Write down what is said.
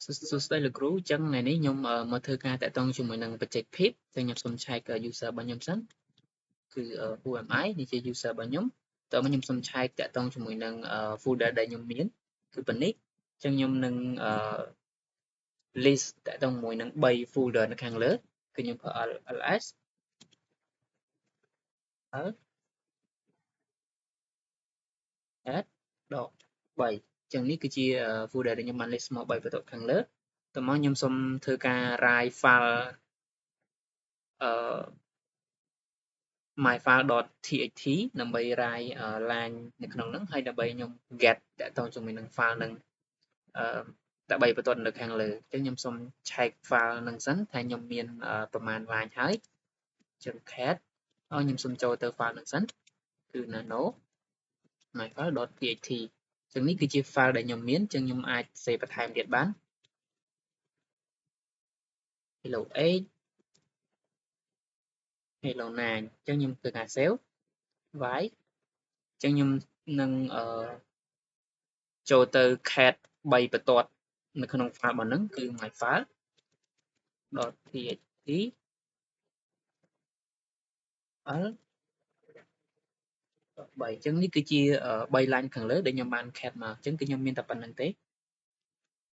សួស្តីលោកគ្រូអញ្ចឹងថ្ងៃនេះខ្ញុំមកធ្វើការតាក់ទងជាមួយនឹងបច្ចេកភាពតែខ្ញុំសូមឆែក user របស់ខ្ញុំសិនគឺ who am I នេះជា user របស់ខ្ញុំតើមកខ្ញុំសូមឆែកតាក់ទងជាមួយនឹងfolder ដែលខ្ញុំមានគឺប៉ុណ្នេះអញ្ចឹងខ្ញុំនឹងlist តាក់ទងជាមួយនឹង3 folder នៅខាងលើគឺខ្ញុំប្រើ ls l add ដក3អញ្ចឹងនេះគឺជា folder ដែលខ្ញុំបាន list មក3បន្ទាត់ខាងលើតើមកខ្ញុំសូមធ្វើការ write file អឺ myfile.txt ដើម្បី write line នៅក្នុងហ្នឹងហើយដើម្បីខ្ញុំ get តាក់ទងជាមួយនឹង file ហ្នឹងតែ3បន្ទាត់នៅខាងលើអញ្ចឹងខ្ញុំសូមឆែក file ហ្នឹងសិនថាខ្ញុំមានប្រមាណ line ហើយអញ្ចឹង cat ហើយខ្ញុំសូមចូលទៅ file ហ្នឹងសិនគឺ nano myfile.txt អញ្ចឹងនេះគឺជា file ដែលខ្ញុំមានអញ្ចឹងខ្ញុំអាច save បន្ថែមទៀតបាន hello 8 hello 9អញ្ចឹងខ្ញុំធ្វើការ save វាយអញ្ចឹងខ្ញុំនឹងចូលទៅ cat 3បន្ទាត់នៅក្នុង file របស់ហ្នឹងគឺ myfile.txt l 3អញ្ចឹងនេះគឺជា3 line ខាងលើដែលខ្ញុំបាន cat មកអញ្ចឹងគឺខ្ញុំមានតែប៉ុណ្្នឹងទេ